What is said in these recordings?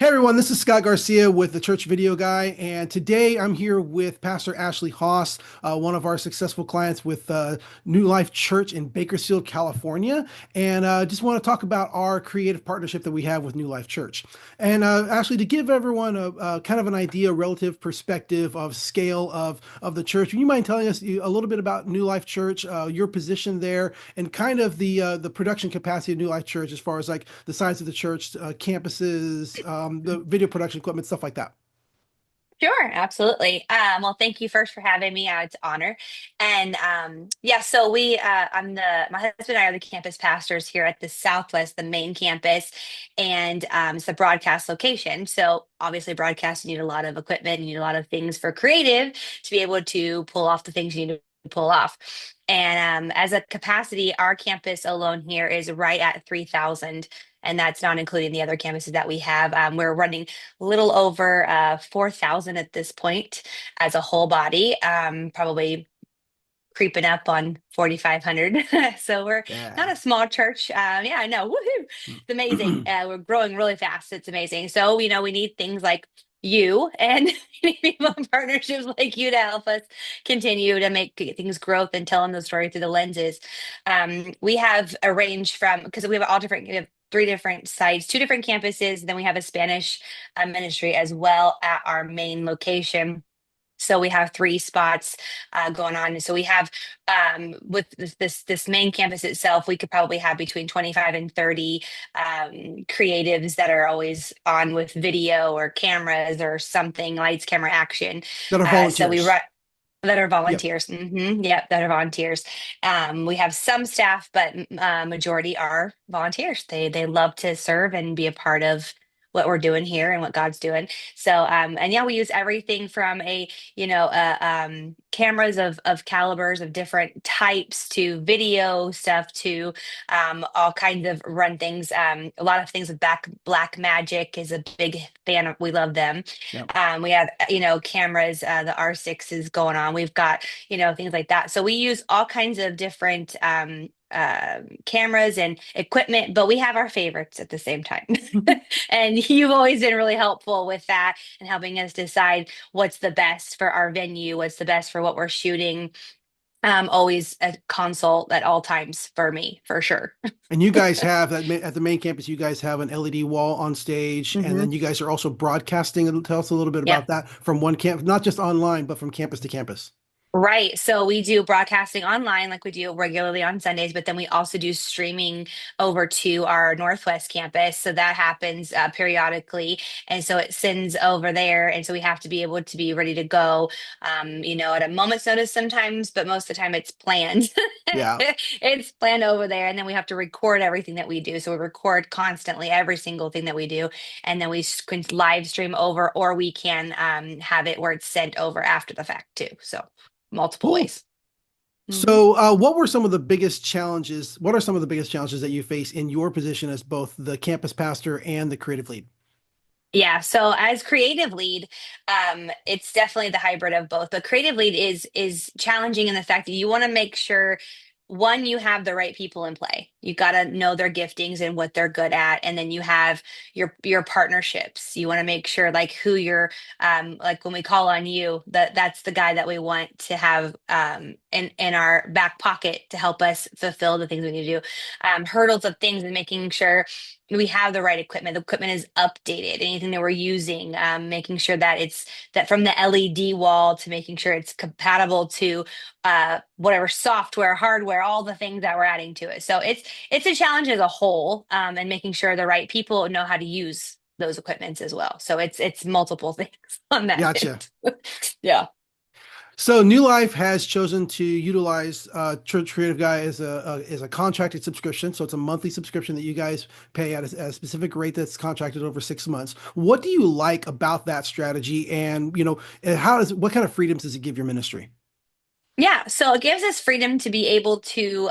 Hey everyone, this is Scott Garcia with the Church Video Guy, and today I'm here with Pastor Ashley Haas, one of our successful clients with New Life Church in Bakersfield, California, and just want to talk about our creative partnership that we have with New Life Church. And Ashley, to give everyone a kind of an idea, relative perspective of scale of the church, would you mind telling us a little bit about New Life Church, your position there, and kind of the production capacity of New Life Church as far as like the size of the church, campuses, the video production equipment, stuff like that. Sure, absolutely. Well, thank you first for having me. It's an honor. And yeah, so my husband and I are the campus pastors here at the Southwest, the main campus, and it's a broadcast location. So obviously, broadcast, you need a lot of equipment, you need a lot of things for creative to be able to pull off the things you need to pull off. And as a capacity, our campus alone here is right at 3,000. And that's not including the other campuses that we have. We're running little over 4,000 at this point as a whole body, probably creeping up on 4,500. So we're not Yeah. a small church. Yeah, I know. Woohoo! It's amazing. We're growing really fast. It's amazing. So, we need things like you and people in partnerships like you to help us continue to make things growth and telling the story through the lenses. We have arranged from, because we have all different, we have three different sites, two different campuses, then we have a Spanish ministry as well at our main location. So we have three spots going on. So we have with this main campus itself, we could probably have between 25 and 30 creatives that are always on with video or cameras or something, lights, camera, action. That are So we volunteers. run that are Yep. volunteers. Yep, that are volunteers. We have some staff, but majority are volunteers. They love to serve and be a part of what we're doing here and what God's doing. So and yeah, we use everything from cameras of calibers of different types to video stuff to all kinds of run things. A lot of things with Black Magic is a big fan of. We love them. Yep. We have, cameras, the R6 is going on. We've got, things like that. So we use all kinds of different cameras and equipment, but we have our favorites at the same time. And you've always been really helpful with that and helping us decide what's the best for our venue, what's the best for what we're shooting. Always a consult at all times for me, for sure. And you guys have at the main campus, you guys have an LED wall on stage, and Hmm. then you guys are also broadcasting. Tell us a little bit Yep. about that from one camp, not just online, but from campus to campus. Right. So we do broadcasting online like we do regularly on Sundays, but then we also do streaming over to our Northwest campus. So that happens periodically. And so it sends over there. And so we have to be able to be ready to go, at a moment's notice sometimes, but most of the time it's planned. Yeah. It's planned over there. And then we have to record everything that we do. So we record constantly every single thing that we do. And then can live stream over, or we can have it where it's sent over after the fact too. So multiple Cool. ways. Hmm. So, what were some of the biggest challenges? What are some of the biggest challenges that you face in your position as both the campus pastor and the creative lead? Yeah, so as creative lead, it's definitely the hybrid of both. But creative lead is challenging in the fact that you want to make sure one, you have the right people in play. You got to know their giftings and what they're good at, and then you have your partnerships. You want to make sure like who you're like when we call on you, that's the guy that we want to have in our back pocket to help us fulfill the things we need to do. Hurdles of things and making sure we have the right equipment. The equipment is updated. Anything that we're using, making sure that it's that from the LED wall to making sure it's compatible to whatever software, hardware, all the things that we're adding to it. So it's a challenge as a whole, and making sure the right people know how to use those equipments as well. So it's multiple things on that Gotcha. end. Yeah. So New Life has chosen to utilize Church Creative Guy as a contracted subscription. So it's a monthly subscription that you guys pay at a specific rate that's contracted over 6 months. What do you like about that strategy? And what kind of freedoms does it give your ministry? Yeah, so it gives us freedom to be able to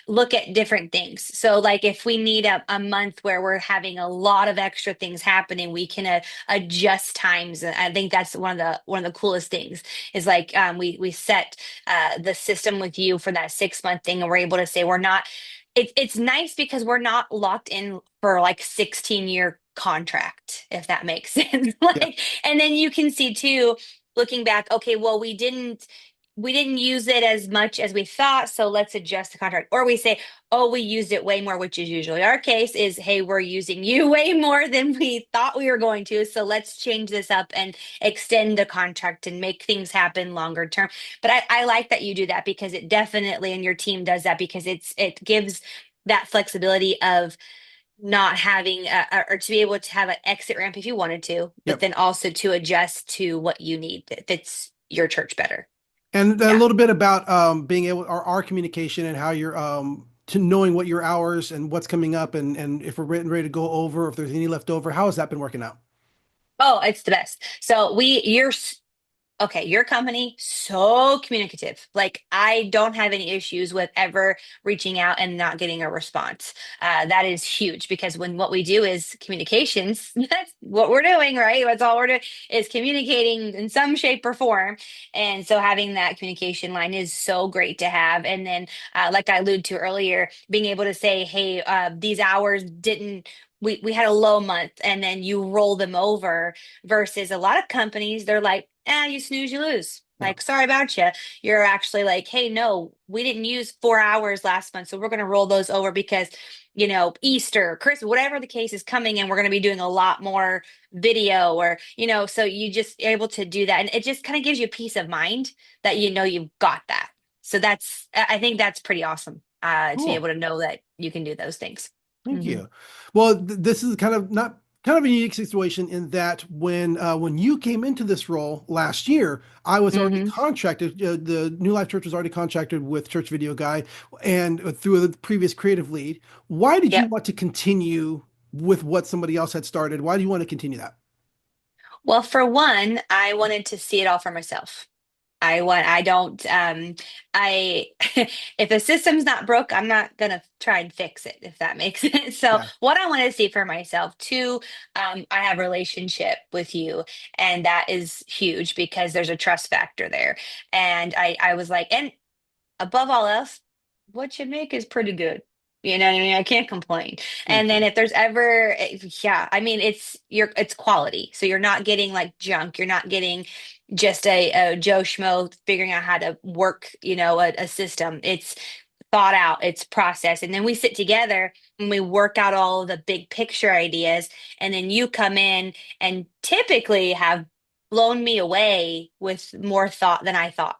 look at different things. So, like if we need a month where we're having a lot of extra things happening, we can adjust times. And I think that's one of the coolest things is like we set the system with you for that 6 month thing, and we're able to say we're not. It's nice because we're not locked in for like 16-year contract, if that makes sense. Yeah. Like, and then you can see too, looking back, okay, well, we didn't use it as much as we thought, so let's adjust the contract. Or we say, oh, we used it way more, which is usually our case, is, hey, we're using you way more than we thought we were going to, so let's change this up and extend the contract and make things happen longer term. But I like that you do that, because it definitely, and your team does that, because it gives that flexibility of not having or to be able to have an exit ramp if you wanted to, but Yep. then also to adjust to what you need that fits your church better. And a Yeah. little bit about being able, our communication and how you're to knowing what your hours and what's coming up and if we're ready to go over, if there's any left over. How has that been working out? Oh, it's the best. So okay, your company, so communicative. Like, I don't have any issues with ever reaching out and not getting a response. That is huge, because when what we do is communications, that's what we're doing, right? That's all we're doing, is communicating in some shape or form. And so having that communication line is so great to have. And then, like I alluded to earlier, being able to say, hey, these hours didn't, we had a low month, and then you roll them over, versus a lot of companies, they're like, you snooze, you lose. Yeah. Like, sorry about you. You're actually like, hey, no, we didn't use 4 hours last month, so we're going to roll those over because, Easter, Christmas, whatever the case is coming, and we're going to be doing a lot more video, or, so you just able to do that. And it just kind of gives you peace of mind that you've got that. So I think that's pretty awesome, to be Cool. able to know that you can do those things. Thank Hmm. you. Well, this is kind of not kind of a unique situation in that when you came into this role last year, I was already Hmm. contracted. The New Life Church was already contracted with Church Video Guy, and through the previous creative lead. Why did you Yep. want to continue with what somebody else had started? Why do you want to continue that? Well, for one, I wanted to see it all for myself. I don't, I, if the system's not broke, I'm not gonna try and fix it, if that makes sense. So Yeah. what I want to see for myself too, I have a relationship with you, and that is huge, because there's a trust factor there. And I was like, and above all else, what you make is pretty good. You know what I mean? I can't complain. And Thank then you. if there's ever, yeah, I mean, it's quality. So you're not getting like junk. You're not getting just a Joe Schmo figuring out how to work, a system. It's thought out, it's processed. And then we sit together and we work out all of the big picture ideas. And then you come in and typically have blown me away with more thought than I thought.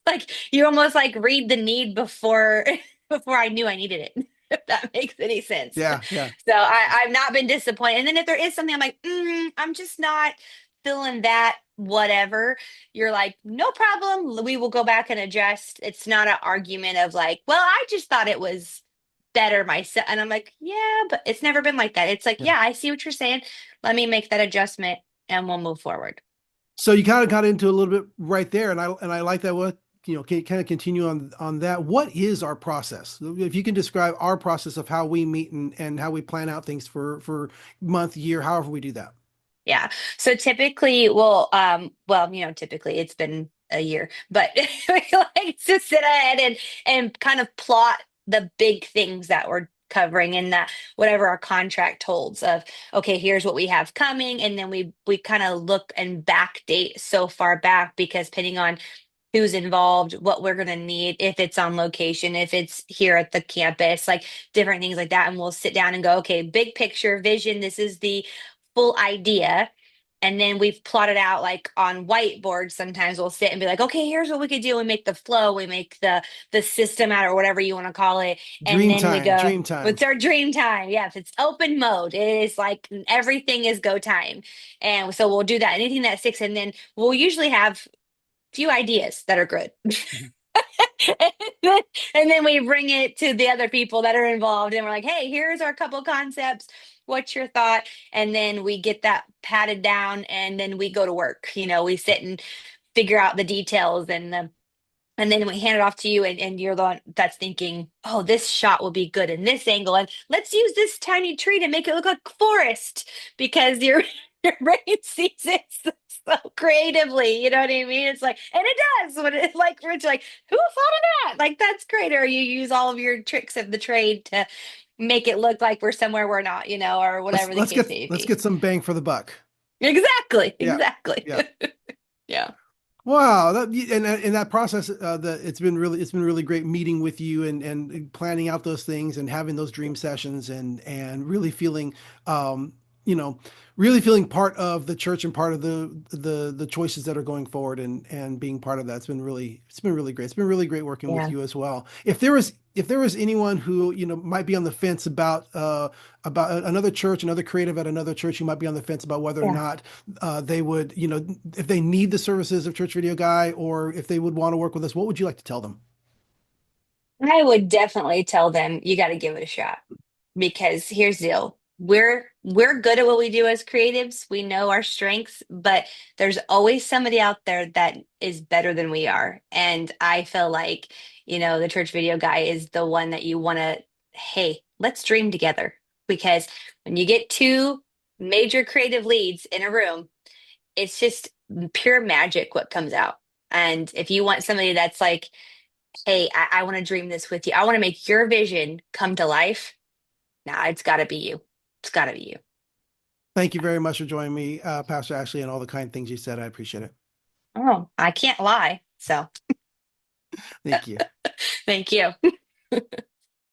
Like, you almost like read the need before before I knew I needed it, if that makes any sense. Yeah. Yeah. So I've not been disappointed. And then if there is something I'm like, I'm just not feeling that, whatever, you're like, no problem. We will go back and adjust. It's not an argument of like, well, I just thought it was better myself. And I'm like, yeah, but it's never been like that. It's like, Yeah. yeah, I see what you're saying. Let me make that adjustment and we'll move forward. So you kind of got into a little bit right there, and I like that. What can kind of continue on that. What is our process? If you can describe our process of how we meet and how we plan out things for month, year, however we do that. Yeah. So typically, typically it's been a year, but we like to sit ahead and kind of plot the big things that we're covering, in that whatever our contract holds of, okay, here's what we have coming. And then we kind of look and backdate so far back, because depending on who's involved, what we're going to need, if it's on location, if it's here at the campus, like different things like that. And we'll sit down and go, okay, big picture vision. This is the full idea. And then we've plotted out like on whiteboards. Sometimes we'll sit and be like, okay, here's what we could do. We make the flow, we make the system out, or whatever you want to call it. And Dream then we time, go, dream time. what's our dream time? Yeah, if it's open mode, it is like everything is go time. And so we'll do that. Anything that sticks, and then we'll usually have few ideas that are good. Mhm. And then we bring it to the other people that are involved, and we're like, hey, here's our couple concepts. What's your thought? And then we get that patted down, and then we go to work. We sit and figure out the details, and then we hand it off to you, and you're the one that's thinking, oh, this shot will be good in this angle. And let's use this tiny tree to make it look like forest, because your brain sees it so creatively. You know what I mean? It's like, and it does. When it like, Rich, like, who thought of that? Like, that's great. Or you use all of your tricks of the trade make it look like we're somewhere we're not, or Let's whatever the let's case get may let's be. get some bang for the buck. Exactly, Yeah. exactly. Yeah. Yeah. Wow, that and in that process, it's been really great meeting with you and planning out those things and having those dream sessions and really feeling, um, you know, really feeling part of the church and part of the choices that are going forward and being part of that. It's been really great. It's been really great working with Yeah. you as well. If there was anyone who might be on the fence about another church, another creative at another church, who might be on the fence about whether or Yeah. not they would, if they need the services of Church Video Guy or if they would want to work with us, what would you like to tell them? I would definitely tell them you got to give it a shot because here's the deal. We're good at what we do as creatives. We know our strengths, but there's always somebody out there that is better than we are. And I feel like, the church video guy is the one that you want to, hey, let's dream together. Because when you get two major creative leads in a room, it's just pure magic what comes out. And if you want somebody that's like, hey, I want to dream this with you. I want to make your vision come to life. Nah, it's got to be you. It's got to be you. Thank you very much for joining me, Pastor Ashley, and all the kind things you said. I appreciate it. Oh, I can't lie. So Thank you. thank you.